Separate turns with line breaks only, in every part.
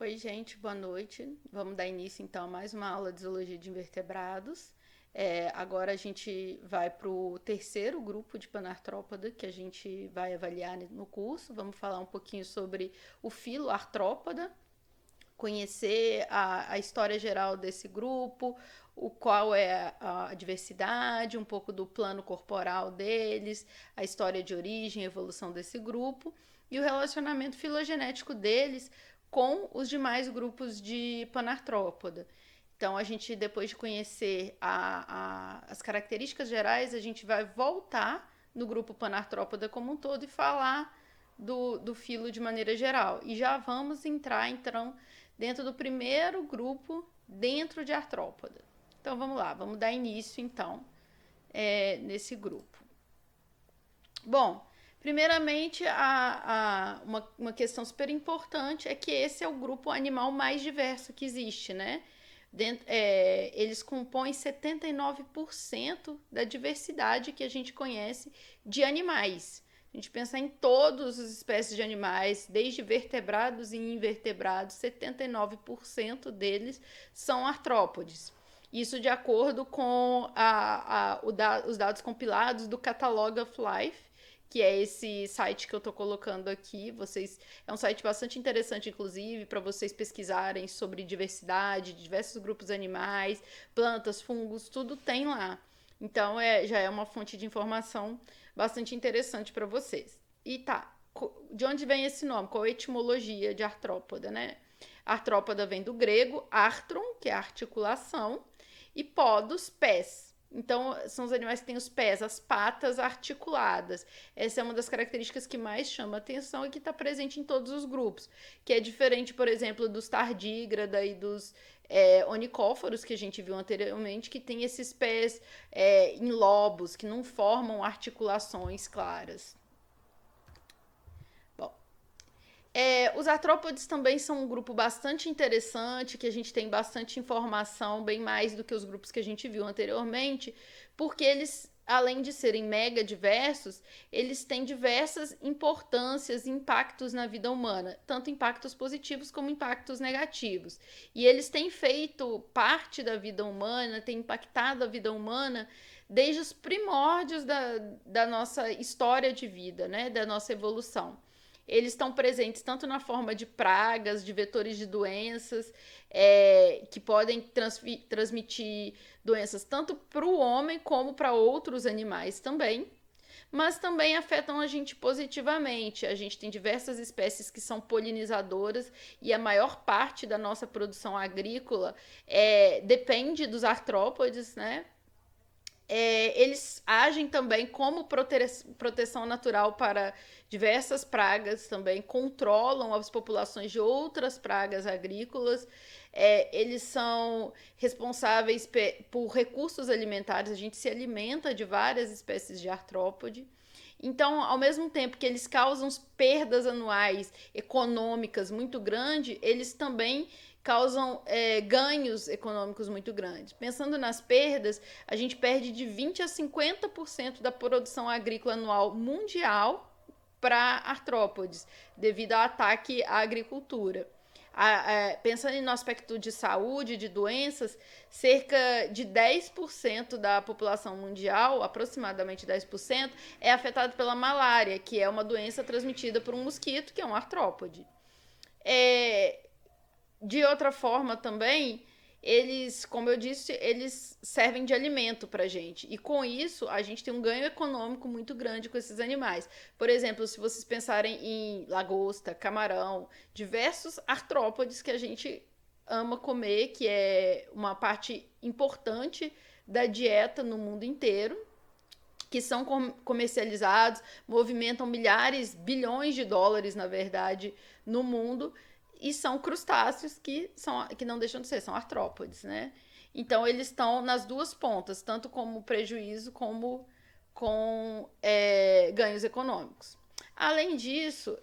Oi, gente, boa noite. Vamos dar início então a mais uma aula de zoologia de invertebrados. Agora a gente vai para o terceiro grupo de Panartrópoda que a gente vai avaliar no curso. Vamos falar um pouquinho sobre o filo Artrópoda, conhecer a história geral desse grupo, qual é a diversidade, um pouco do plano corporal deles, a história de origem e evolução desse grupo e o relacionamento filogenético deles com os demais grupos de Panartrópoda. Então, a gente, depois de conhecer as características gerais, a gente vai voltar no grupo Panartrópoda como um todo e falar do filo de maneira geral. E já vamos entrar, então, dentro do primeiro grupo dentro de artrópoda. Então vamos lá, vamos dar início então nesse grupo. Bom, primeiramente uma questão super importante é que esse é o grupo animal mais diverso que existe, né? Eles compõem 79% da diversidade que a gente conhece de animais. A gente pensar em todas as espécies de animais, desde vertebrados e invertebrados, 79% deles são artrópodes. Isso de acordo com os dados compilados do Catalog of Life, que é esse site que eu estou colocando aqui. É um site bastante interessante, inclusive, para vocês pesquisarem sobre diversidade, diversos grupos animais, plantas, fungos, tudo tem lá. Então, já é uma fonte de informação bastante interessante para vocês. E tá, de onde vem esse nome? Qual a etimologia de artrópoda, né? Artrópoda vem do grego artron, que é articulação, e podos, pés. Então, são os animais que têm os pés, as patas articuladas. Essa é uma das características que mais chama atenção e que está presente em todos os grupos, que é diferente, por exemplo, dos tardígrada e dos onicóforos que a gente viu anteriormente, que tem esses pés em lobos, que não formam articulações claras. Bom, os artrópodes também são um grupo bastante interessante, que a gente tem bastante informação, bem mais do que os grupos que a gente viu anteriormente, porque eles, além de serem mega diversos, eles têm diversas importâncias e impactos na vida humana, tanto impactos positivos como impactos negativos. E eles têm feito parte da vida humana, têm impactado a vida humana desde os primórdios da nossa história de vida, né, da nossa evolução. Eles estão presentes tanto na forma de pragas, de vetores de doenças, que podem transmitir doenças tanto para o homem como para outros animais também, mas também afetam a gente positivamente. A gente tem diversas espécies que são polinizadoras e a maior parte da nossa produção agrícola depende dos artrópodes, né? Eles agem também como proteção natural para diversas pragas também, controlam as populações de outras pragas agrícolas, eles são responsáveis por recursos alimentares, a gente se alimenta de várias espécies de artrópode. Então, ao mesmo tempo que eles causam perdas anuais econômicas muito grandes, eles também causam ganhos econômicos muito grandes. Pensando nas perdas, a gente perde de 20 a 50% da produção agrícola anual mundial para artrópodes, devido ao ataque à agricultura. Pensando no aspecto de saúde, de doenças, cerca de 10% da população mundial, aproximadamente 10%, é afetada pela malária, que é uma doença transmitida por um mosquito, que é um artrópode. De outra forma também, eles, como eu disse, eles servem de alimento para a gente. E com isso, a gente tem um ganho econômico muito grande com esses animais. Por exemplo, se vocês pensarem em lagosta, camarão, diversos artrópodes que a gente ama comer, que é uma parte importante da dieta no mundo inteiro, que são comercializados, movimentam milhares, bilhões de dólares, na verdade, no mundo, e são crustáceos que não deixam de ser, são artrópodes, né? Então, eles estão nas duas pontas, tanto como prejuízo como com ganhos econômicos. Além disso,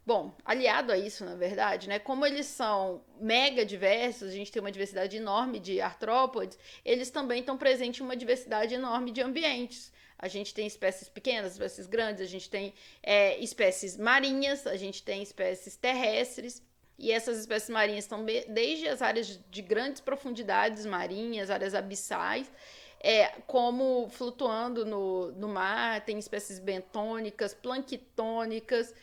bom, aliado a isso, na verdade, né, como eles são mega diversos, a gente tem uma diversidade enorme de artrópodes, eles também estão presentes em uma diversidade enorme de ambientes. A gente tem espécies pequenas, espécies grandes, a gente tem espécies marinhas, a gente tem espécies terrestres e essas espécies marinhas estão desde as áreas de grandes profundidades marinhas, áreas abissais, como flutuando no mar, tem espécies bentônicas, planctônicas,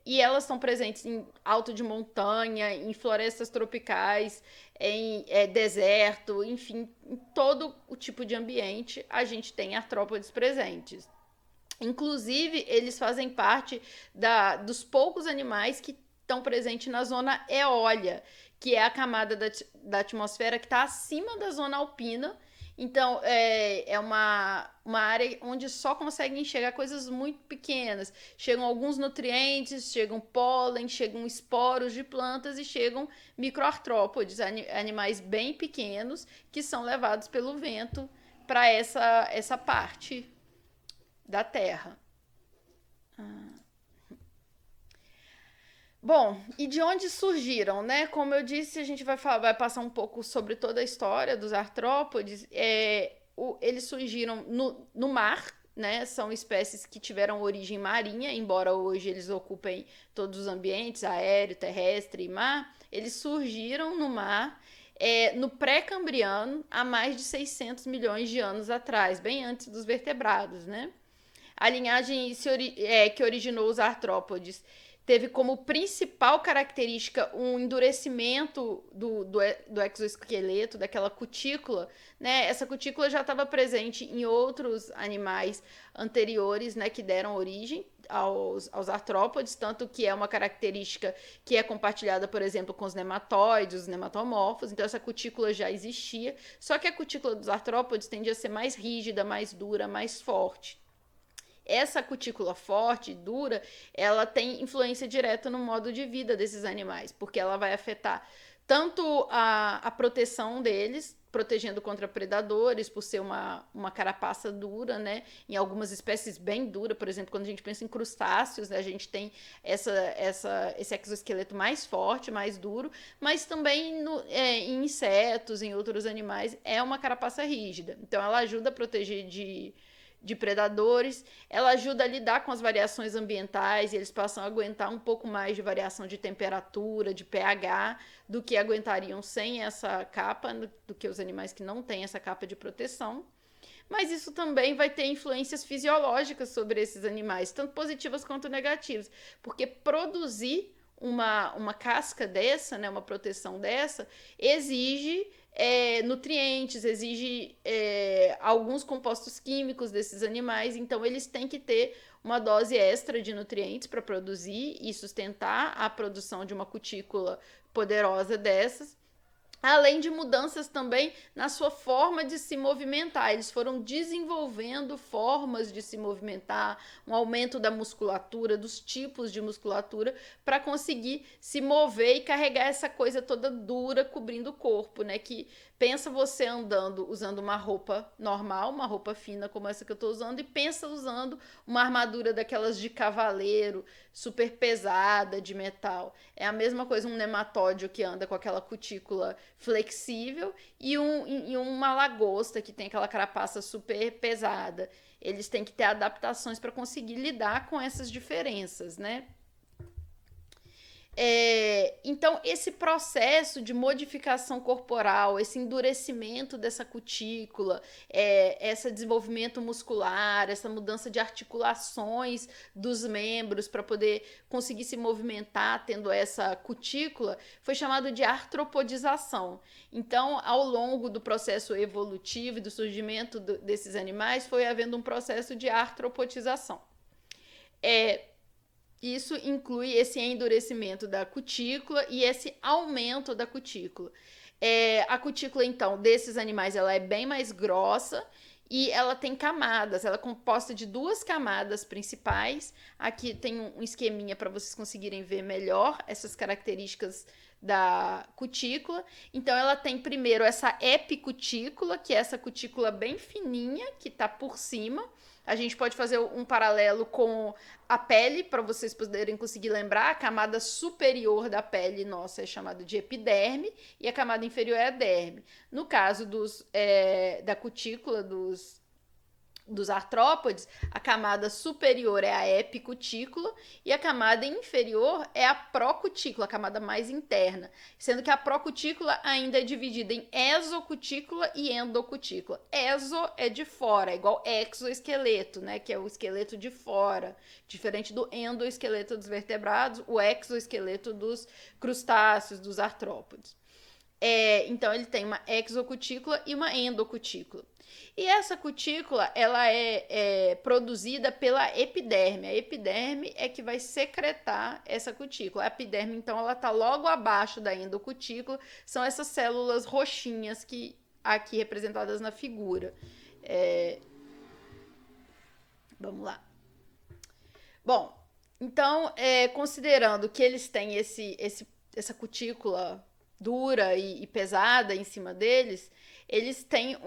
e elas estão presentes em alto de montanha, em florestas tropicais, em deserto, enfim, em todo o tipo de ambiente a gente tem artrópodes presentes. Inclusive, eles fazem parte dos poucos animais que estão presentes na zona eólia, que é a camada da atmosfera que está acima da zona alpina. Então, é uma área onde só conseguem enxergar coisas muito pequenas. Chegam alguns nutrientes, chegam pólen, chegam esporos de plantas e chegam microartrópodes, animais bem pequenos que são levados pelo vento para essa parte da Terra. Bom, e de onde surgiram, né? Como eu disse, a gente vai passar um pouco sobre toda a história dos artrópodes. Eles surgiram no mar, né? São espécies que tiveram origem marinha, embora hoje eles ocupem todos os ambientes, aéreo, terrestre e mar. Eles surgiram no mar, no pré-cambriano, há mais de 600 milhões de anos atrás, bem antes dos vertebrados, né? A linhagem que originou os artrópodes teve como principal característica um endurecimento do exoesqueleto, daquela cutícula, né? Essa cutícula já estava presente em outros animais anteriores, né, que deram origem aos artrópodes, tanto que é uma característica que é compartilhada, por exemplo, com os nematóides, os nematomorfos, então essa cutícula já existia, só que a cutícula dos artrópodes tende a ser mais rígida, mais dura, mais forte. Essa cutícula forte, dura, ela tem influência direta no modo de vida desses animais, porque ela vai afetar tanto a proteção deles, protegendo contra predadores, por ser uma carapaça dura, né? Em algumas espécies bem dura, por exemplo, quando a gente pensa em crustáceos, né, a gente tem esse exoesqueleto mais forte, mais duro, mas também em insetos, em outros animais, é uma carapaça rígida. Então, ela ajuda a proteger de predadores, ela ajuda a lidar com as variações ambientais e eles passam a aguentar um pouco mais de variação de temperatura, de pH, do que aguentariam sem essa capa, do que os animais que não têm essa capa de proteção. Mas isso também vai ter influências fisiológicas sobre esses animais, tanto positivas quanto negativas, porque produzir uma casca dessa, né, uma proteção dessa, exige nutrientes, exige alguns compostos químicos desses animais, então eles têm que ter uma dose extra de nutrientes para produzir e sustentar a produção de uma cutícula poderosa dessas. Além de mudanças também na sua forma de se movimentar. Eles foram desenvolvendo formas de se movimentar, um aumento da musculatura, dos tipos de musculatura, para conseguir se mover e carregar essa coisa toda dura cobrindo o corpo, né? Que pensa você andando usando uma roupa normal, uma roupa fina como essa que eu estou usando, e pensa usando uma armadura daquelas de cavaleiro, super pesada, de metal. É a mesma coisa um nematóide que anda com aquela cutícula flexível e uma lagosta que tem aquela carapaça super pesada. Eles têm que ter adaptações para conseguir lidar com essas diferenças, né? Então, esse processo de modificação corporal, esse endurecimento dessa cutícula, esse desenvolvimento muscular, essa mudança de articulações dos membros para poder conseguir se movimentar tendo essa cutícula, foi chamado de artropodização. Então, ao longo do processo evolutivo e do surgimento desses animais, foi havendo um processo de artropodização. Isso inclui esse endurecimento da cutícula e esse aumento da cutícula. A cutícula, então, desses animais, ela é bem mais grossa e ela tem camadas. Ela é composta de duas camadas principais. Aqui tem um esqueminha para vocês conseguirem ver melhor essas características da cutícula. Então, ela tem primeiro essa epicutícula, que é essa cutícula bem fininha, que está por cima. A gente pode fazer um paralelo com a pele, para vocês poderem conseguir lembrar. A camada superior da pele nossa é chamada de epiderme e a camada inferior é a derme. No caso da cutícula dos artrópodes, a camada superior é a epicutícula e a camada inferior é a procutícula, a camada mais interna, sendo que a procutícula ainda é dividida em exocutícula e endocutícula. Exo é de fora, é igual exoesqueleto, né, que é o esqueleto de fora, diferente do endoesqueleto dos vertebrados, o exoesqueleto dos crustáceos, dos artrópodes. Então ele tem uma exocutícula e uma endocutícula. E essa cutícula, ela é produzida pela epiderme. A epiderme é que vai secretar essa cutícula. A epiderme, então, ela está logo abaixo da endocutícula. São essas células roxinhas que aqui representadas na figura. Vamos lá. Bom, então, considerando que eles têm essa cutícula dura e pesada em cima deles, eles têm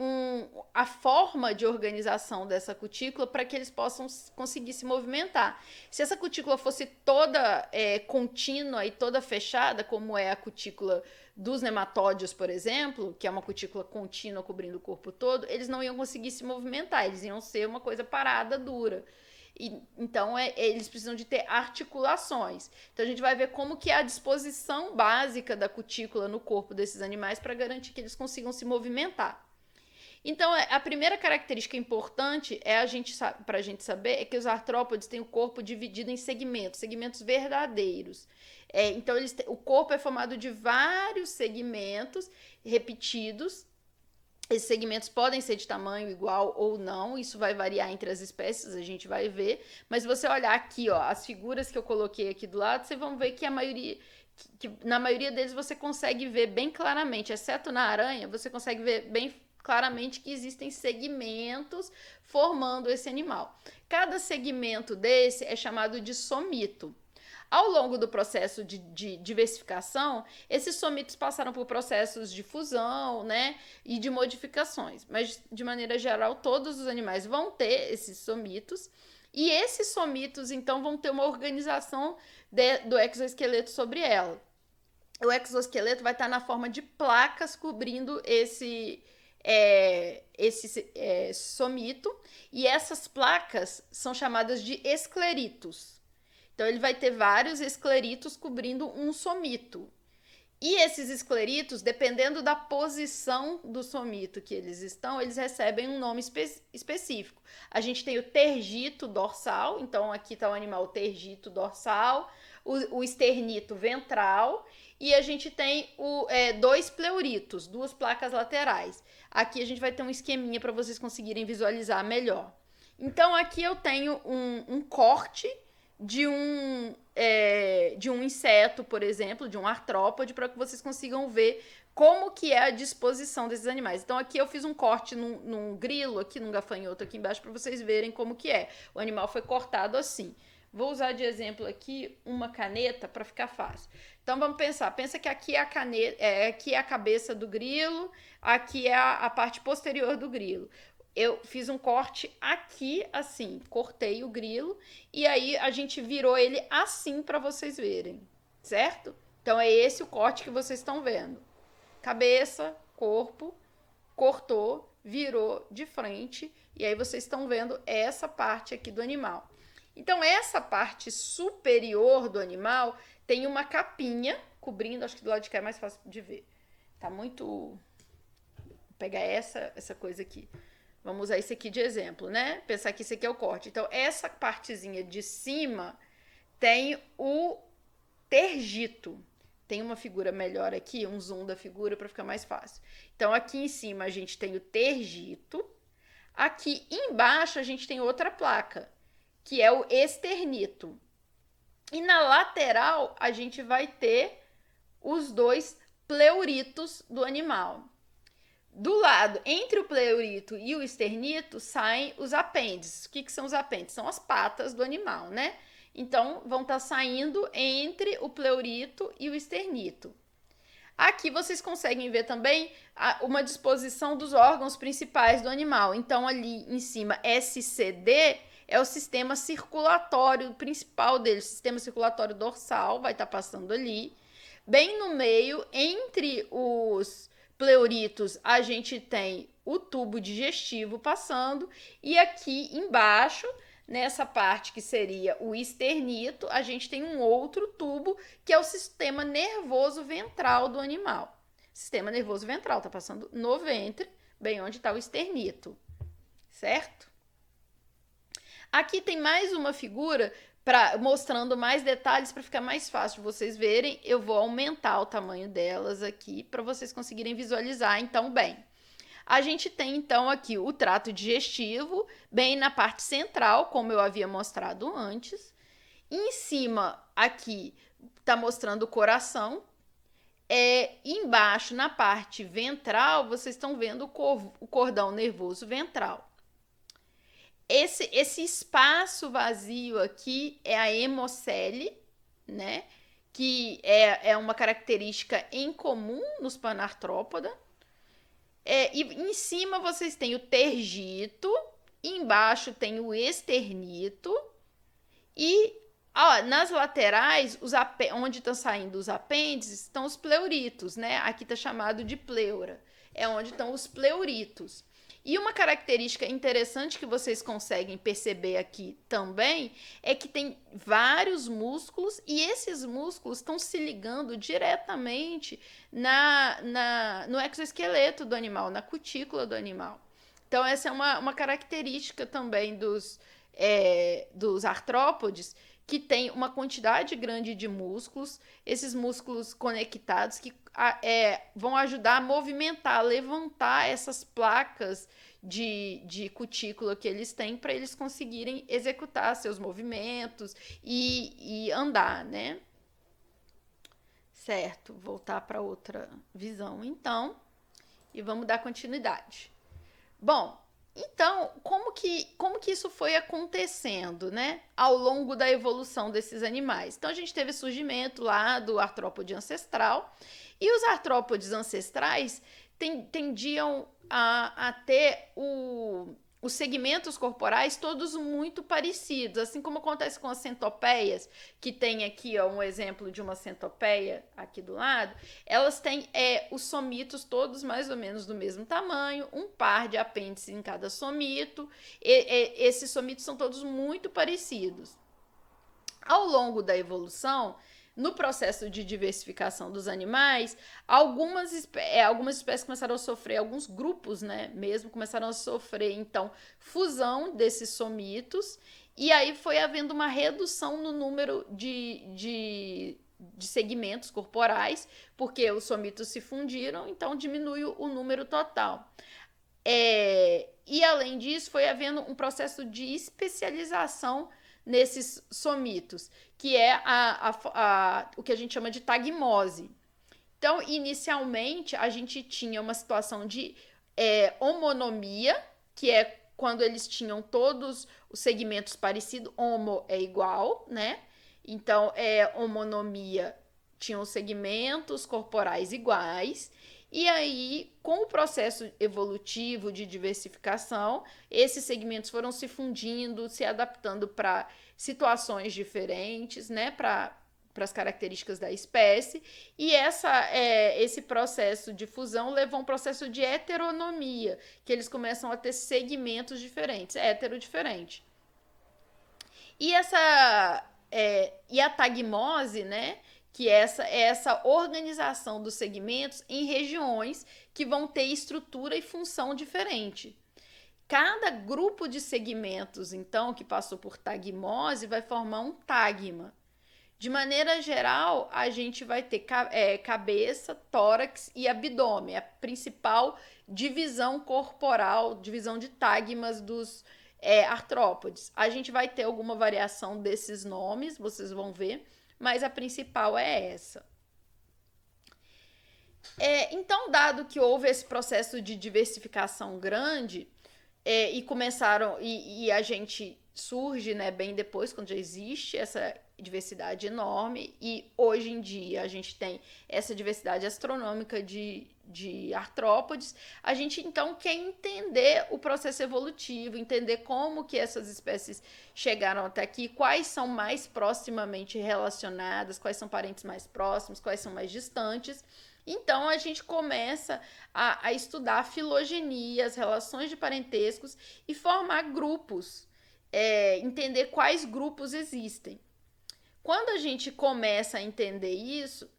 a forma de organização dessa cutícula para que eles possam conseguir se movimentar. Se essa cutícula fosse toda contínua e toda fechada, como é a cutícula dos nematódios, por exemplo, que é uma cutícula contínua cobrindo o corpo todo, eles não iam conseguir se movimentar, eles iam ser uma coisa parada, dura. Então, eles precisam de ter articulações. Então, a gente vai ver como que é a disposição básica da cutícula no corpo desses animais para garantir que eles consigam se movimentar. Então, a primeira característica importante para a gente saber é que os artrópodes têm o corpo dividido em segmentos verdadeiros. Então, o corpo é formado de vários segmentos repetidos. Esses segmentos podem ser de tamanho igual ou não, isso vai variar entre as espécies, a gente vai ver. Mas se você olhar aqui, ó, as figuras que eu coloquei aqui do lado, vocês vão ver que na maioria deles você consegue ver bem claramente, exceto na aranha, você consegue ver bem claramente que existem segmentos formando esse animal. Cada segmento desse é chamado de somito. Ao longo do processo de diversificação, esses somitos passaram por processos de fusão, né, e de modificações. Mas, de maneira geral, todos os animais vão ter esses somitos. E esses somitos, então, vão ter uma organização do exoesqueleto sobre ela. O exoesqueleto vai estar na forma de placas cobrindo esse somito. E essas placas são chamadas de escleritos. Então, ele vai ter vários escleritos cobrindo um somito. E esses escleritos, dependendo da posição do somito que eles estão, eles recebem um nome específico. A gente tem o tergito dorsal, então aqui está o animal tergito dorsal, o esternito ventral, e a gente tem dois pleuritos, duas placas laterais. Aqui a gente vai ter um esqueminha para vocês conseguirem visualizar melhor. Então, aqui eu tenho um corte de um inseto, por exemplo, de um artrópode, para que vocês consigam ver como que é a disposição desses animais. Então, aqui eu fiz um corte num grilo, aqui num gafanhoto aqui embaixo, para vocês verem como que é. O animal foi cortado assim. Vou usar de exemplo aqui uma caneta para ficar fácil. Então, vamos pensar. Pensa que aqui é a caneta, aqui é a cabeça do grilo, aqui é a parte posterior do grilo. Eu fiz um corte aqui, assim, cortei o grilo e aí a gente virou ele assim para vocês verem, certo? Então, é esse o corte que vocês estão vendo. Cabeça, corpo, cortou, virou de frente e aí vocês estão vendo essa parte aqui do animal. Então, essa parte superior do animal tem uma capinha cobrindo, acho que do lado de cá é mais fácil de ver. Tá muito... Vou pegar essa coisa aqui. Vamos usar isso aqui de exemplo, né? Pensar que isso aqui é o corte. Então, essa partezinha de cima tem o tergito. Tem uma figura melhor aqui, um zoom da figura para ficar mais fácil. Então, aqui em cima a gente tem o tergito. Aqui embaixo a gente tem outra placa, que é o esternito. E na lateral a gente vai ter os dois pleuritos do animal. Do lado, entre o pleurito e o esternito, saem os apêndices. O que são os apêndices? São as patas do animal, né? Então, vão estar saindo entre o pleurito e o esternito. Aqui vocês conseguem ver também uma disposição dos órgãos principais do animal. Então, ali em cima, SCD é o sistema circulatório principal dele. O sistema circulatório dorsal vai estar passando ali. Bem no meio, entre os pleuritos, a gente tem o tubo digestivo passando, e aqui embaixo, nessa parte que seria o esternito, a gente tem um outro tubo, que é o sistema nervoso ventral do animal. Sistema nervoso ventral está passando no ventre, bem onde está o esternito, certo? Aqui tem mais uma figura mostrando mais detalhes para ficar mais fácil de vocês verem. Eu vou aumentar o tamanho delas aqui para vocês conseguirem visualizar, então, bem. A gente tem, então, aqui o trato digestivo, bem na parte central, como eu havia mostrado antes. Em cima, aqui, está mostrando o coração. Embaixo, na parte ventral, vocês estão vendo o cordão nervoso ventral. Esse espaço vazio aqui é a hemocele, né? Que é uma característica em comum nos Panartrópoda. E em cima vocês têm o tergito, embaixo tem o esternito, e nas laterais, onde estão saindo os apêndices, estão os pleuritos, né? Aqui está chamado de pleura, é onde estão os pleuritos. E uma característica interessante que vocês conseguem perceber aqui também é que tem vários músculos, e esses músculos estão se ligando diretamente no exoesqueleto do animal, na cutícula do animal. Então, essa é uma característica também dos artrópodes, que tem uma quantidade grande de músculos, esses músculos conectados que vão ajudar a movimentar, a levantar essas placas de cutícula que eles têm para eles conseguirem executar seus movimentos e andar, né? Certo, voltar para outra visão, então, e vamos dar continuidade. Bom, então, como que isso foi acontecendo, né, ao longo da evolução desses animais? Então, a gente teve surgimento lá do artrópode ancestral, e os artrópodes ancestrais tendiam a ter os segmentos corporais todos muito parecidos, assim como acontece com as centopeias, que tem aqui um exemplo de uma centopeia aqui do lado. Elas têm os somitos todos mais ou menos do mesmo tamanho, um par de apêndices em cada somito, esses somitos são todos muito parecidos. Ao longo da evolução, no processo de diversificação dos animais, algumas espécies começaram a sofrer, alguns grupos, né, mesmo, começaram a sofrer, então, fusão desses somitos, e aí foi havendo uma redução no número de segmentos corporais, porque os somitos se fundiram, então diminui o número total. E, além disso, foi havendo um processo de especialização nesses somitos, que é o que a gente chama de tagmose. Então, inicialmente, a gente tinha uma situação de homonomia, que é quando eles tinham todos os segmentos parecidos, homo é igual, né? Então, homonomia, tinham segmentos corporais iguais, e aí, com o processo evolutivo de diversificação, esses segmentos foram se fundindo, se adaptando para situações diferentes, né, para as características da espécie, e esse processo de fusão levou a um processo de heteronomia, que eles começam a ter segmentos diferentes, diferente. E a tagmose, né, que é essa organização dos segmentos em regiões que vão ter estrutura e função diferente. Cada grupo de segmentos, então, que passou por tagmose, vai formar um tagma. De maneira geral, a gente vai ter cabeça, tórax e abdômen, a principal divisão corporal, divisão de tagmas dos artrópodes. A gente vai ter alguma variação desses nomes, vocês vão ver, mas a principal é essa. Então, dado que houve esse processo de diversificação grande, e a gente surge, né, bem depois, quando já existe diversidade enorme, e hoje em dia a gente tem essa diversidade astronômica de artrópodes. A gente então quer entender o processo evolutivo, entender como que essas espécies chegaram até aqui, quais são mais proximamente relacionadas, quais são parentes mais próximos, quais são mais distantes. Então a gente começa a estudar a filogenia, as relações de parentescos e formar grupos, entender quais grupos existem. Quando a gente começa a entender isso,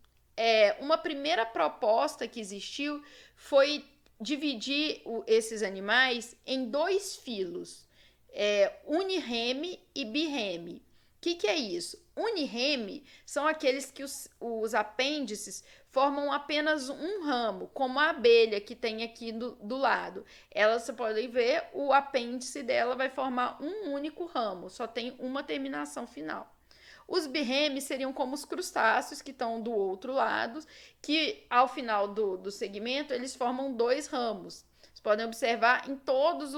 uma primeira proposta que existiu foi dividir esses animais em 2 filos, unireme e birreme. O que é isso? Unireme são aqueles que os apêndices formam apenas um ramo, como a abelha que tem aqui do lado. Ela, você pode ver, o apêndice dela vai formar um único ramo, só tem uma terminação final. Os birremes seriam como os crustáceos que estão do outro lado, que ao final do segmento eles formam 2 ramos. Vocês podem observar em todos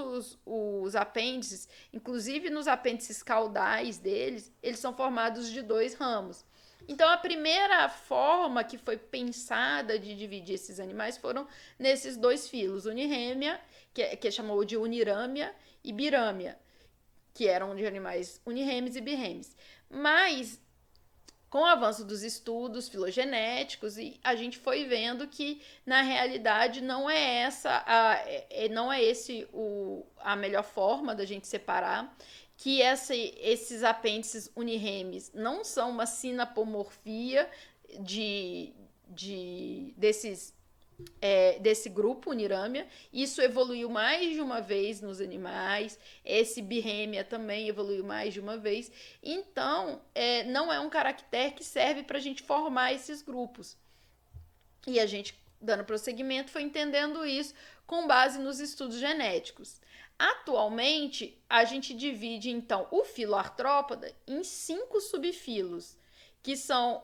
os apêndices, inclusive nos apêndices caudais deles, eles são formados de 2 ramos. Então, a primeira forma que foi pensada de dividir esses animais foram nesses 2 filos, unirêmia, que chamou de unirâmia, e birâmia, que eram de animais unirremes e birremes. Mas, com o avanço dos estudos filogenéticos, a gente foi vendo que, na realidade, não é a melhor forma da gente separar, que esses apêndices unirremes não são uma sinapomorfia desse grupo unirâmia. Isso evoluiu mais de uma vez nos animais, esse birrêmia também evoluiu mais de uma vez. Então, não é um caractere que serve para a gente formar esses grupos. E a gente, dando prosseguimento, foi entendendo isso com base nos estudos genéticos. Atualmente, a gente divide, então, o filo artrópoda em 5 subfilos, que são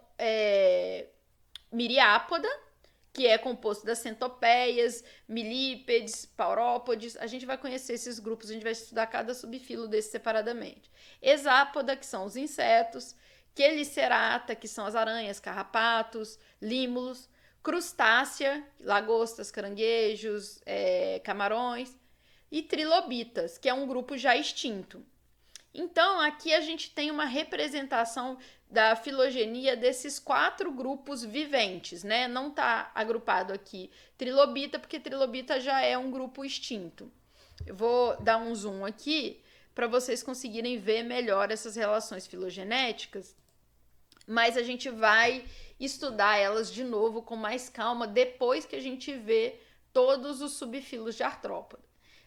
Miriápoda, que é composto das centopeias, milípedes, paurópodes. A gente vai conhecer esses grupos, a gente vai estudar cada subfilo desse separadamente. Hexápoda, que são os insetos, Quelicerata, que são as aranhas, carrapatos, límulos, crustácea, lagostas, caranguejos, camarões, e trilobitas, que é um grupo já extinto. Então, aqui a gente tem uma representação da filogenia desses 4 grupos viventes, né? Não está agrupado aqui trilobita, porque trilobita já é um grupo extinto. Eu vou dar um zoom aqui para vocês conseguirem ver melhor essas relações filogenéticas, mas a gente vai estudar elas de novo com mais calma depois que a gente vê todos os subfilos de artrópoda.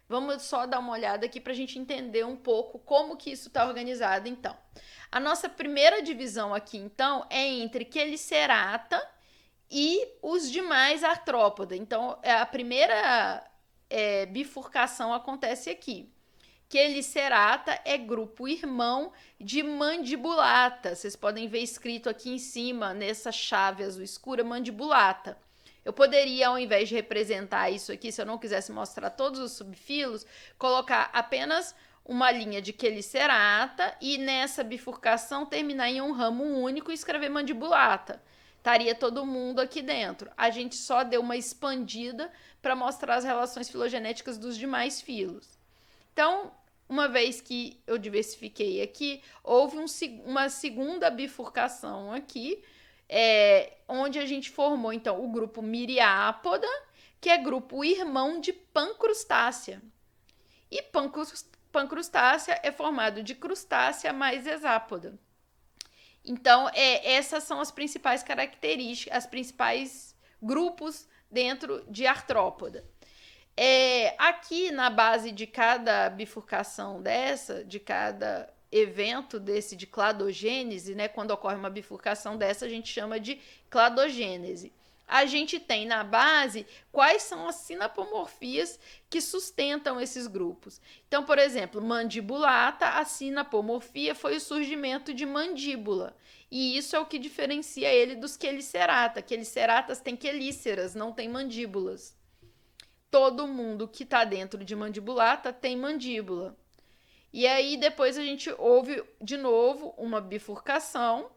Vamos só dar uma olhada aqui para a gente entender um pouco como que isso está organizado, então. A nossa primeira divisão aqui, então, é entre Quelicerata e os demais artrópoda. Então, a primeira bifurcação acontece aqui. Quelicerata é grupo irmão de Mandibulata. Vocês podem ver escrito aqui em cima, nessa chave azul escura, Mandibulata. Eu poderia, ao invés de representar isso aqui, se eu não quisesse mostrar todos os subfilos, colocar apenas uma linha de Quelicerata e nessa bifurcação terminar em um ramo único e escrever Mandibulata. Estaria todo mundo aqui dentro. A gente só deu uma expandida para mostrar as relações filogenéticas dos demais filos. Então, uma vez que eu diversifiquei aqui, houve uma segunda bifurcação aqui, onde a gente formou, então, o grupo Miriápoda, que é grupo irmão de Pancrustácea. E Pancrustácea é formado de crustácea mais hexápoda. Então, essas são as principais características, os principais grupos dentro de artrópoda. Aqui na base de cada bifurcação de cada evento desse de cladogênese, né, quando ocorre uma bifurcação dessa, a gente chama de cladogênese. A gente tem na base quais são as sinapomorfias que sustentam esses grupos. Então, por exemplo, mandibulata, a sinapomorfia foi o surgimento de mandíbula. E isso é o que diferencia ele dos Quelicerata. Queliceratas têm quelíceras, não têm mandíbulas. Todo mundo que está dentro de mandibulata tem mandíbula. E aí depois a gente houve de novo uma bifurcação.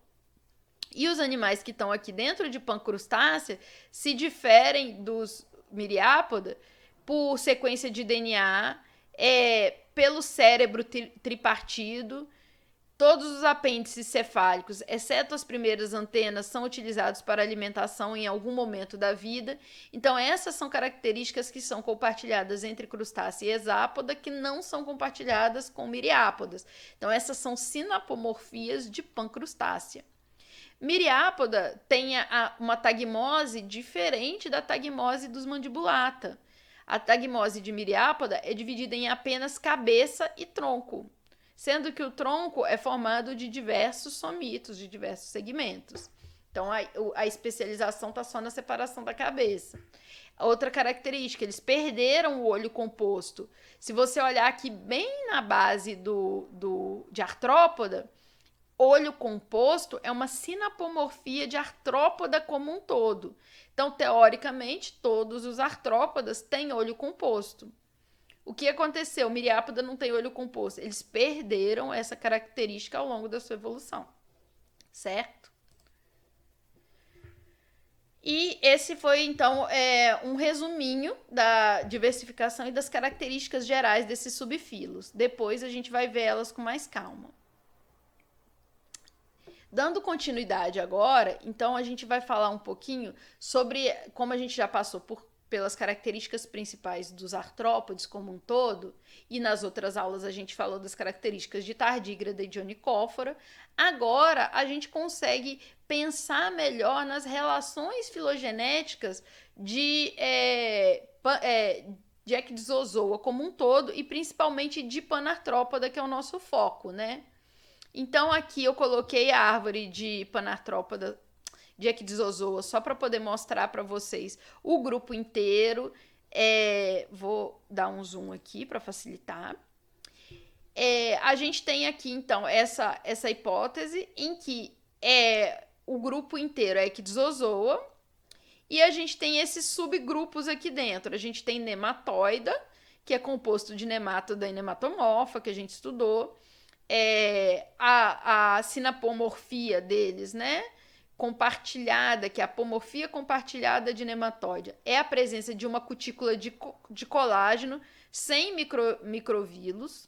E os animais que estão aqui dentro de Pancrustácea se diferem dos Miriápoda por sequência de DNA, pelo cérebro tripartido. Todos os apêndices cefálicos, exceto as primeiras antenas, são utilizados para alimentação em algum momento da vida. Então, essas são características que são compartilhadas entre crustácea e hexápoda, que não são compartilhadas com miriápodas. Então, essas são sinapomorfias de pancrustácea. Miriápoda tem uma tagmose diferente da tagmose dos mandibulata. A tagmose de miriápoda é dividida em apenas cabeça e tronco, sendo que o tronco é formado de diversos somitos, de diversos segmentos. Então, a especialização está só na separação da cabeça. Outra característica, eles perderam o olho composto. Se você olhar aqui bem na base de artrópoda, olho composto é uma sinapomorfia de artrópoda como um todo. Então, teoricamente, todos os artrópodas têm olho composto. O que aconteceu? Miriápoda não tem olho composto. Eles perderam essa característica ao longo da sua evolução. Certo? E esse foi, então, um resuminho da diversificação e das características gerais desses subfilos. Depois a gente vai ver elas com mais calma. Dando continuidade agora, então a gente vai falar um pouquinho sobre, como a gente já passou pelas características principais dos artrópodes como um todo, e nas outras aulas a gente falou das características de tardígrada e de onicófora. Agora a gente consegue pensar melhor nas relações filogenéticas de Ecdysozoa como um todo, e principalmente de Panartrópoda, que é o nosso foco, né? Então, aqui eu coloquei a árvore de Panartrópoda de Ecdysozoa só para poder mostrar para vocês o grupo inteiro. Vou dar um zoom aqui para facilitar. A gente tem aqui, então, essa hipótese em que o grupo inteiro é Ecdysozoa e a gente tem esses subgrupos aqui dentro. A gente tem nematóida, que é composto de nemátoda e nematomorfa, que a gente estudou. A sinapomorfia deles, né? Compartilhada, que é a apomorfia compartilhada de nematóide, é a presença de uma cutícula de colágeno sem microvílos.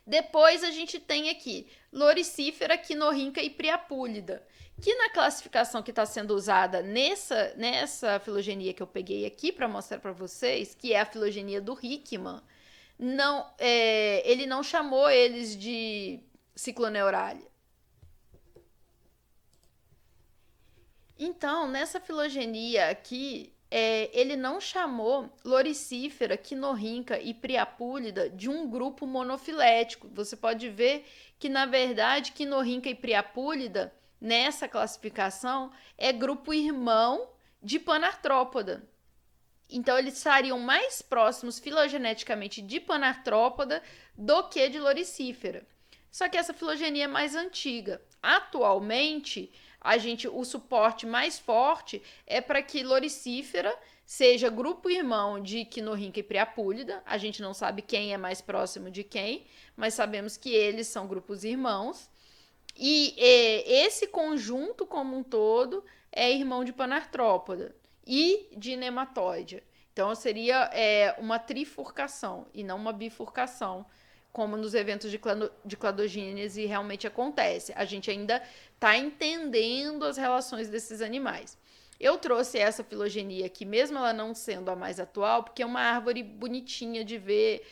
Depois a gente tem aqui loricífera, quinorrinca e priapúlida, que na classificação que está sendo usada nessa filogenia que eu peguei aqui para mostrar para vocês, que é a filogenia do Hickman, ele não chamou eles de Cycloneuralia. Então, nessa filogenia aqui, ele não chamou loricífera, quinorrinca e priapúlida de um grupo monofilético. Você pode ver que, na verdade, quinorrinca e priapúlida, nessa classificação, é grupo irmão de Panartrópoda. Então, eles estariam mais próximos filogeneticamente de Panartrópoda do que de loricífera. Só que essa filogenia é mais antiga. Atualmente, o suporte mais forte é para que loricífera seja grupo irmão de quinorrinca e priapúlida. A gente não sabe quem é mais próximo de quem, mas sabemos que eles são grupos irmãos. E esse conjunto como um todo é irmão de Panartrópoda e de nematóide. Então, seria uma trifurcação e não uma bifurcação, como nos eventos de cladogênese realmente acontece. A gente ainda está entendendo as relações desses animais. Eu trouxe essa filogenia aqui, mesmo ela não sendo a mais atual, porque é uma árvore bonitinha de ver,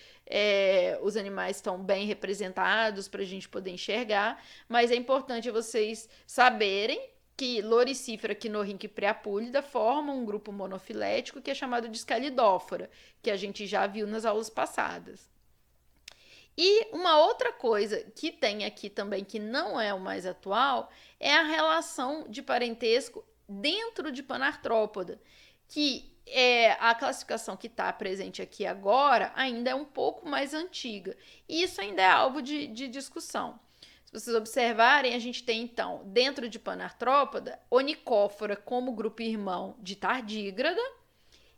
os animais estão bem representados para a gente poder enxergar, mas é importante vocês saberem que loricífera, quinorrinca e priapúlida formam um grupo monofilético que é chamado de escalidófora, que a gente já viu nas aulas passadas. E uma outra coisa que tem aqui também, que não é o mais atual, é a relação de parentesco dentro de Panartrópoda, que a classificação que está presente aqui agora ainda é um pouco mais antiga. E isso ainda é alvo de discussão. Se vocês observarem, a gente tem, então, dentro de Panartrópoda, onicófora como grupo irmão de tardígrada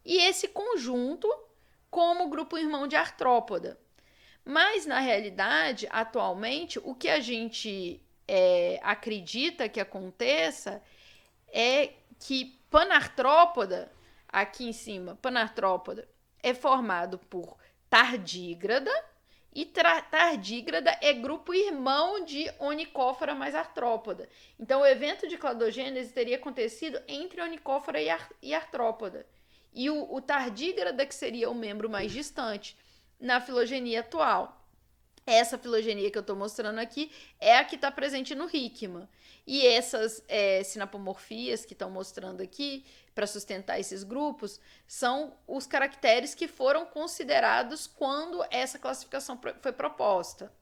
e esse conjunto como grupo irmão de artrópoda. Mas, na realidade, atualmente, o que a gente acredita que aconteça é que Panartrópoda, aqui em cima, Panartrópoda é formado por tardígrada, e tardígrada é grupo irmão de Onychophora mais artrópoda. Então, o evento de cladogênese teria acontecido entre Onychophora e artrópoda. E o tardígrada, que seria o membro mais distante na filogenia atual. Essa filogenia que eu estou mostrando aqui é a que está presente no Hickman. E essas sinapomorfias que estão mostrando aqui, para sustentar esses grupos, são os caracteres que foram considerados quando essa classificação foi proposta.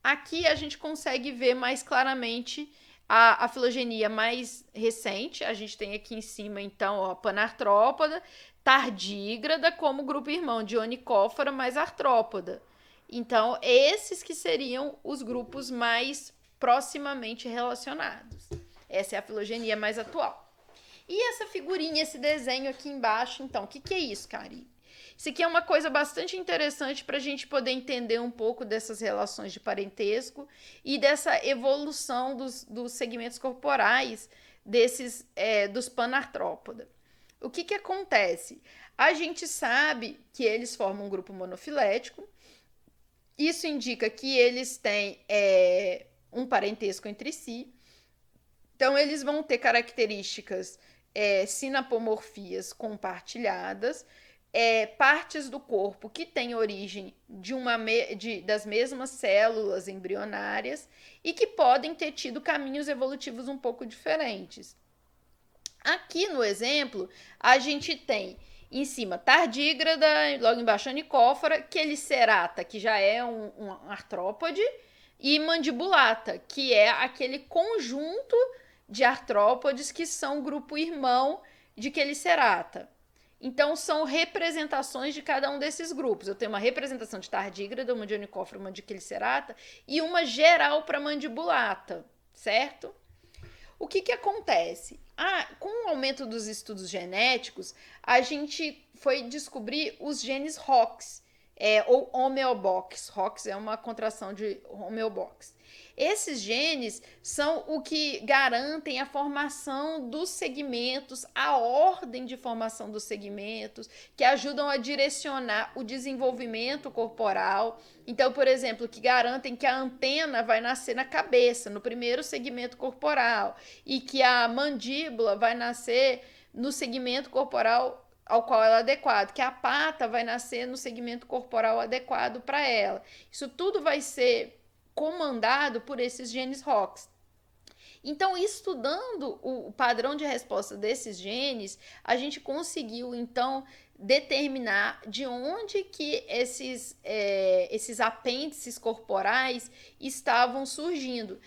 Aqui a gente consegue ver mais claramente a filogenia mais recente. A gente tem aqui em cima, então, a Panartrópoda, tardígrada como grupo irmão de Onychophora mais artrópoda. Então, esses que seriam os grupos mais proximamente relacionados. Essa é a filogenia mais atual. E essa figurinha, esse desenho aqui embaixo, então, o que é isso, Karine? Isso aqui é uma coisa bastante interessante para a gente poder entender um pouco dessas relações de parentesco e dessa evolução dos segmentos corporais dos Panartrópoda. O que acontece? A gente sabe que eles formam um grupo monofilético. Isso indica que eles têm um parentesco entre si. Então, eles vão ter características sinapomorfias compartilhadas, partes do corpo que têm origem das mesmas células embrionárias e que podem ter tido caminhos evolutivos um pouco diferentes. Aqui no exemplo, a gente tem em cima tardígrada, logo embaixo Onychophora, quelicerata, que já é um artrópode, e mandibulata, que é aquele conjunto de artrópodes que são grupo irmão de quelicerata. Então, são representações de cada um desses grupos. Eu tenho uma representação de tardígrada, uma de Onychophora, uma de quelicerata, e uma geral para mandibulata, certo? O que acontece? Com o aumento dos estudos genéticos, a gente foi descobrir os genes ROX, ou homeobox. ROX é uma contração de homeobox. Esses genes são o que garantem a formação dos segmentos, a ordem de formação dos segmentos, que ajudam a direcionar o desenvolvimento corporal. Então, por exemplo, que garantem que a antena vai nascer na cabeça, no primeiro segmento corporal, e que a mandíbula vai nascer no segmento corporal ao qual ela é adequado, que a pata vai nascer no segmento corporal adequado para ela. Isso tudo vai ser comandado por esses genes ROX. Então, estudando o padrão de resposta desses genes, a gente conseguiu, então, determinar de onde que esses apêndices corporais estavam surgindo.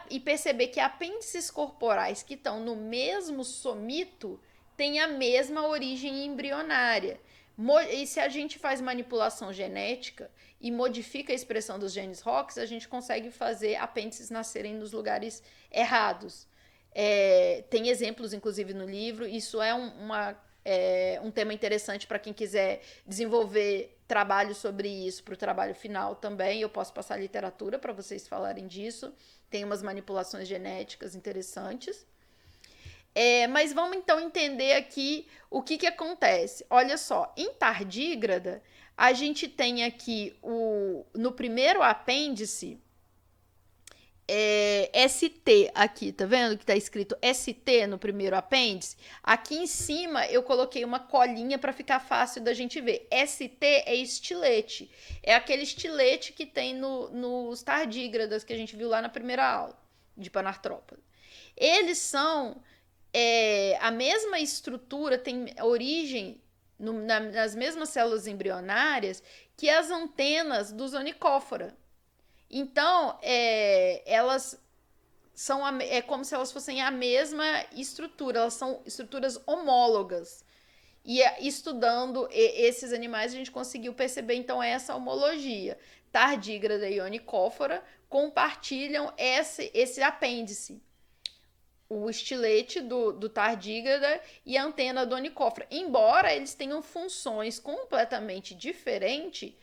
E perceber que apêndices corporais que estão no mesmo somito têm a mesma origem embrionária. E se a gente faz manipulação genética e modifica a expressão dos genes ROX, a gente consegue fazer apêndices nascerem nos lugares errados. Tem exemplos, inclusive, no livro. Isso é um tema interessante para quem quiser desenvolver trabalho sobre isso para o trabalho final também. Eu posso passar literatura para vocês falarem disso. Tem umas manipulações genéticas interessantes. Mas vamos então entender aqui o que acontece. Olha só, em tardígrada, a gente tem aqui no primeiro apêndice, ST aqui, tá vendo que tá escrito ST no primeiro apêndice? Aqui em cima eu coloquei uma colinha para ficar fácil da gente ver. ST é estilete, é aquele estilete que tem nos tardígradas que a gente viu lá na primeira aula de Panartrópoda. Eles são a mesma estrutura, tem origem nas mesmas células embrionárias que as antenas dos Onychophora. Então, elas são como se elas fossem a mesma estrutura, elas são estruturas homólogas. E estudando esses animais, a gente conseguiu perceber, então, essa homologia. Tardígrada e Onychophora compartilham esse apêndice. O estilete do tardígrada e a antena do Onychophora. Embora eles tenham funções completamente diferentes,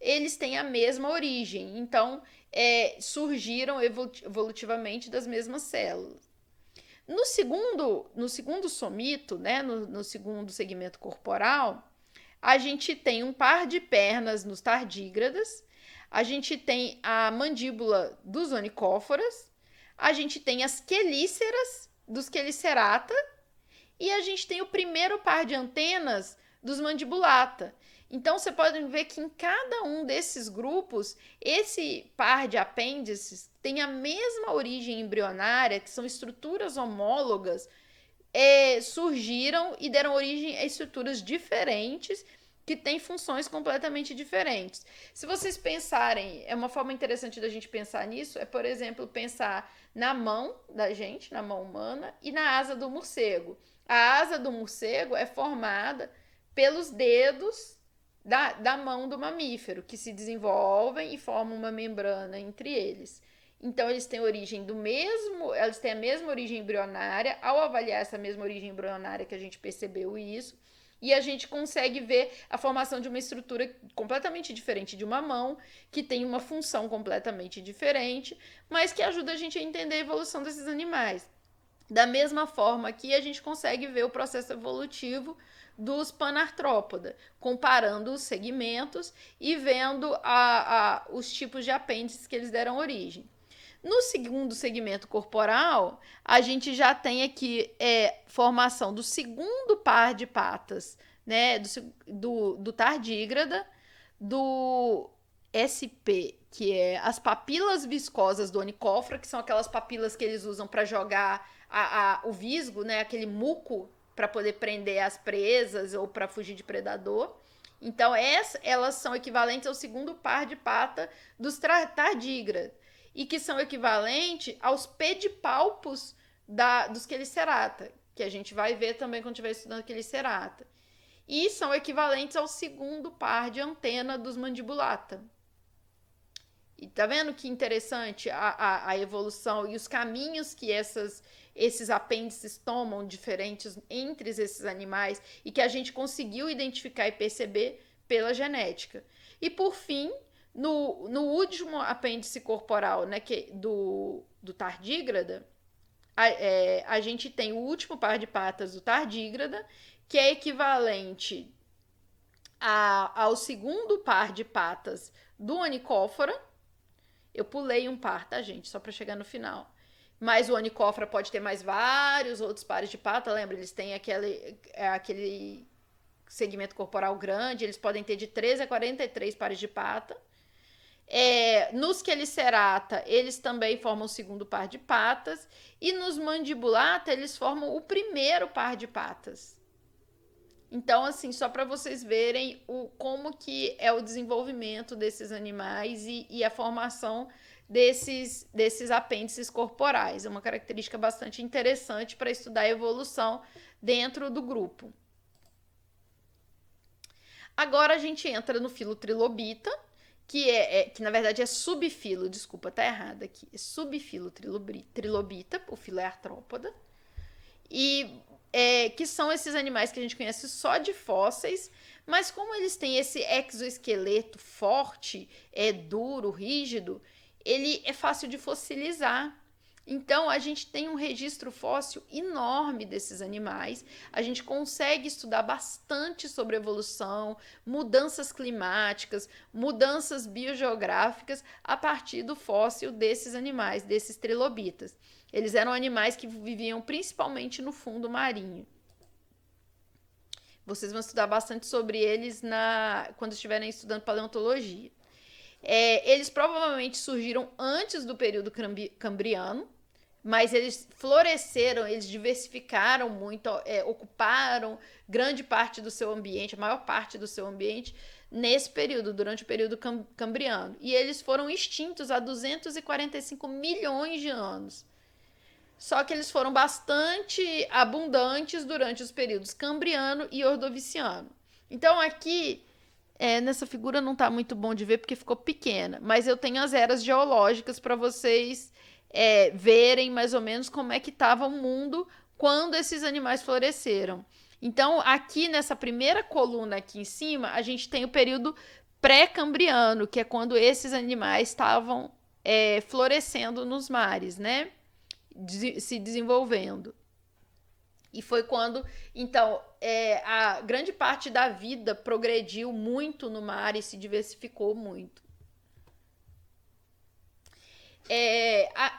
eles têm a mesma origem. Então, surgiram evolutivamente das mesmas células. No segundo somito, né, no segundo segmento corporal, a gente tem um par de pernas nos tardígradas, a gente tem a mandíbula dos onicóforas, a gente tem as quelíceras dos quelicerata e a gente tem o primeiro par de antenas dos mandibulata. Então, você pode ver que em cada um desses grupos, esse par de apêndices tem a mesma origem embrionária, que são estruturas homólogas, surgiram e deram origem a estruturas diferentes que têm funções completamente diferentes. Se vocês pensarem, uma forma interessante da gente pensar nisso é, por exemplo, pensar na mão da gente, na mão humana, e na asa do morcego. A asa do morcego é formada pelos dedos da mão do mamífero, que se desenvolvem e formam uma membrana entre eles. Então, eles têm origem eles têm a mesma origem embrionária. Ao avaliar essa mesma origem embrionária que a gente percebeu isso, e a gente consegue ver a formação de uma estrutura completamente diferente de uma mão, que tem uma função completamente diferente, mas que ajuda a gente a entender a evolução desses animais. Da mesma forma que a gente consegue ver o processo evolutivo dos panartrópoda, comparando os segmentos e vendo os tipos de apêndices que eles deram origem. No segundo segmento corporal, a gente já tem aqui formação do segundo par de patas, né, do tardígrada, do SP, que é as papilas viscosas do onicófora, que são aquelas papilas que eles usam para jogar o visgo, né, aquele muco para poder prender as presas ou para fugir de predador. Então, elas são equivalentes ao segundo par de pata dos tardígrados, e que são equivalentes aos pedipalpos dos quelicerata, que a gente vai ver também quando estiver estudando quelicerata. E são equivalentes ao segundo par de antena dos mandibulata. E tá vendo que interessante a evolução e os caminhos que esses apêndices tomam diferentes entre esses animais e que a gente conseguiu identificar e perceber pela genética. E por fim, no último apêndice corporal, né, do tardígrada, a gente tem o último par de patas do tardígrada, que é equivalente ao segundo par de patas do onicófora. Eu pulei um par, tá, gente? Só para chegar no final. Mas o onicófora pode ter mais vários outros pares de pata. Lembra? Eles têm aquele segmento corporal grande. Eles podem ter de 13 a 43 pares de pata. Nos quelicerata, eles também formam o segundo par de patas. E nos mandibulata, eles formam o primeiro par de patas. Então, assim, só para vocês verem como que é o desenvolvimento desses animais e a formação desses apêndices corporais. É uma característica bastante interessante para estudar a evolução dentro do grupo. Agora a gente entra no filo trilobita, que na verdade é subfilo, desculpa, tá errado aqui. É subfilo trilobita, o filo é artrópoda. E que são esses animais que a gente conhece só de fósseis, mas como eles têm esse exoesqueleto forte, duro, rígido, ele é fácil de fossilizar. Então, a gente tem um registro fóssil enorme desses animais, a gente consegue estudar bastante sobre evolução, mudanças climáticas, mudanças biogeográficas a partir do fóssil desses animais, desses trilobitas. Eles eram animais que viviam principalmente no fundo marinho. Vocês vão estudar bastante sobre eles quando estiverem estudando paleontologia. Eles provavelmente surgiram antes do período cambriano, mas eles floresceram, eles diversificaram muito, ocuparam grande parte do seu ambiente, a maior parte do seu ambiente, nesse período, durante o período cambriano. E eles foram extintos há 245 milhões de anos. Só que eles foram bastante abundantes durante os períodos cambriano e ordoviciano. Então, aqui, nessa figura não está muito bom de ver porque ficou pequena, mas eu tenho as eras geológicas para vocês verem mais ou menos como é que estava o mundo quando esses animais floresceram. Então, aqui nessa primeira coluna aqui em cima, a gente tem o período pré-cambriano, que é quando esses animais estavam florescendo nos mares, né? Se desenvolvendo. E foi quando, então, a grande parte da vida progrediu muito no mar e se diversificou muito.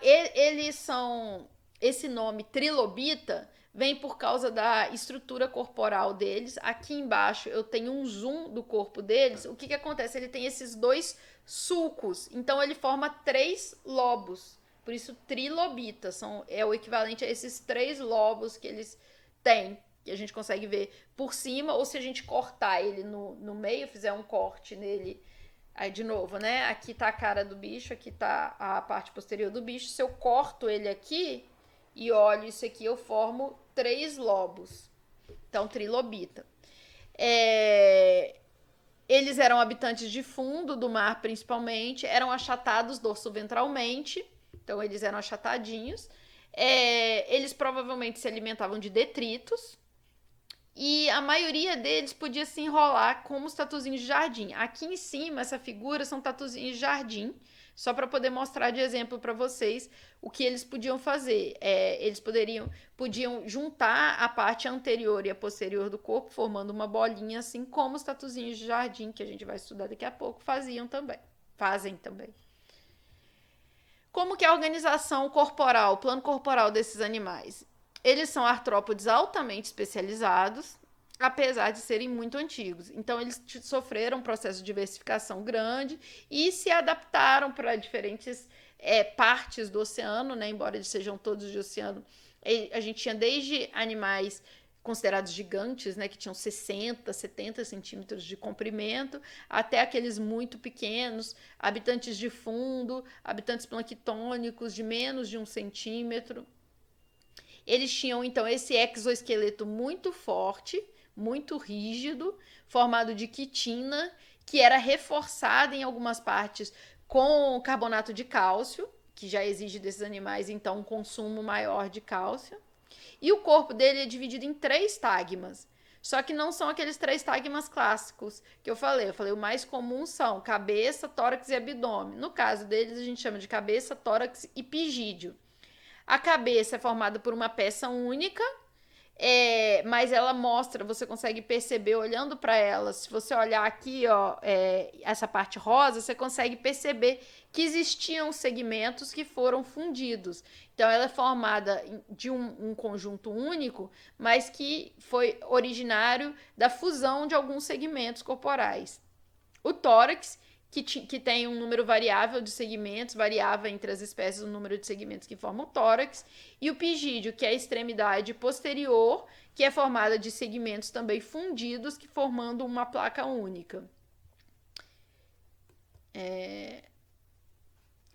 Eles são. Esse nome trilobita vem por causa da estrutura corporal deles. Aqui embaixo eu tenho um zoom do corpo deles. O que acontece? Ele tem esses dois sulcos, então ele forma 3 lobos. Por isso, trilobita é o equivalente a esses 3 lobos que eles têm, que a gente consegue ver por cima, ou se a gente cortar ele no meio, fizer um corte nele. Aí, de novo, né? Aqui tá a cara do bicho, aqui tá a parte posterior do bicho. Se eu corto ele aqui e olho isso aqui, eu formo 3 lobos. Então, trilobita. Eles eram habitantes de fundo do mar, principalmente. Eram achatados dorso-ventralmente. Então, eles eram achatadinhos. Eles provavelmente se alimentavam de detritos. E a maioria deles podia se enrolar como os tatuzinhos de jardim. Aqui em cima, essa figura são tatuzinhos de jardim, só para poder mostrar de exemplo para vocês o que eles podiam fazer. Eles podiam juntar a parte anterior e a posterior do corpo, formando uma bolinha, assim como os tatuzinhos de jardim, que a gente vai estudar daqui a pouco, fazem também. Como que é a organização corporal, o plano corporal desses animais? Eles são artrópodes altamente especializados, apesar de serem muito antigos. Então, eles sofreram um processo de diversificação grande e se adaptaram para diferentes partes do oceano, né? Embora eles sejam todos de oceano. A gente tinha desde animais considerados gigantes, né, que tinham 60, 70 centímetros de comprimento, até aqueles muito pequenos, habitantes de fundo, habitantes planctônicos de menos de 1 centímetro. Eles tinham, então, esse exoesqueleto muito forte, muito rígido, formado de quitina, que era reforçada em algumas partes com carbonato de cálcio, que já exige desses animais, então, um consumo maior de cálcio. E o corpo dele é dividido em 3 tagmas. Só que não são aqueles 3 tagmas clássicos que eu falei. Eu falei, o mais comum são cabeça, tórax e abdômen. No caso deles, a gente chama de cabeça, tórax e pigídeo. A cabeça é formada por uma peça única, mas ela mostra, você consegue perceber olhando para ela. Se você olhar aqui, ó, essa parte rosa, você consegue perceber que existiam segmentos que foram fundidos. Então, ela é formada de um conjunto único, mas que foi originário da fusão de alguns segmentos corporais. O tórax, que tem um número variável de segmentos, variava entre as espécies o número de segmentos que formam o tórax, e o pigídeo, que é a extremidade posterior, que é formada de segmentos também fundidos, que formando uma placa única.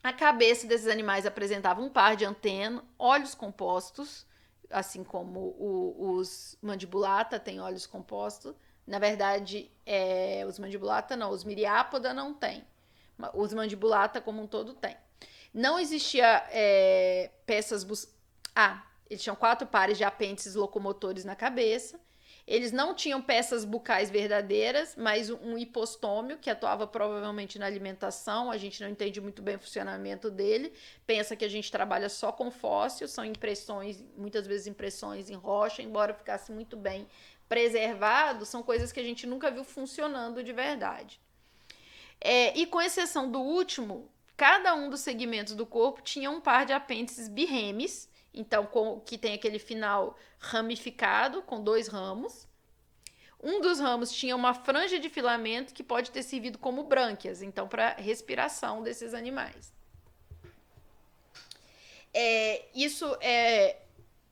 A cabeça desses animais apresentava um par de antenas, olhos compostos, assim como os mandibulata têm olhos compostos. Na verdade, os mandibulata não, os miriápoda não tem. Os mandibulata como um todo tem. Não existia peças... eles tinham 4 pares de apêndices locomotores na cabeça. Eles não tinham peças bucais verdadeiras, mas um hipostômio, que atuava provavelmente na alimentação. A gente não entende muito bem o funcionamento dele. Pensa que a gente trabalha só com fósseis, são impressões, muitas vezes impressões em rocha, embora ficasse muito bem preservado, são coisas que a gente nunca viu funcionando de verdade. E com exceção do último, cada um dos segmentos do corpo tinha um par de apêndices birremes, então que tem aquele final ramificado, com 2 ramos. Um dos ramos tinha uma franja de filamento que pode ter servido como brânquias, então para respiração desses animais. Isso é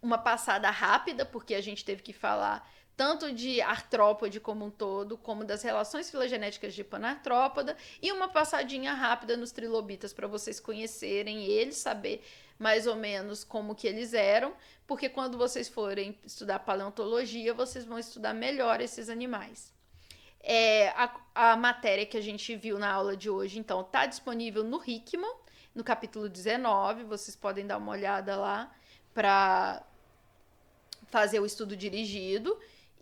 uma passada rápida, porque a gente teve que falar tanto de artrópode como um todo, como das relações filogenéticas de panartrópoda, e uma passadinha rápida nos trilobitas para vocês conhecerem eles, saber mais ou menos como que eles eram, porque quando vocês forem estudar paleontologia, vocês vão estudar melhor esses animais. A matéria que a gente viu na aula de hoje, então, está disponível no Hickman, no capítulo 19, vocês podem dar uma olhada lá para fazer o estudo dirigido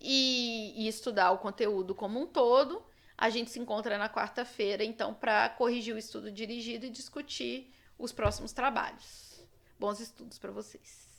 e estudar o conteúdo como um todo. A gente se encontra na quarta-feira, então, para corrigir o estudo dirigido e discutir os próximos trabalhos. Bons estudos para vocês.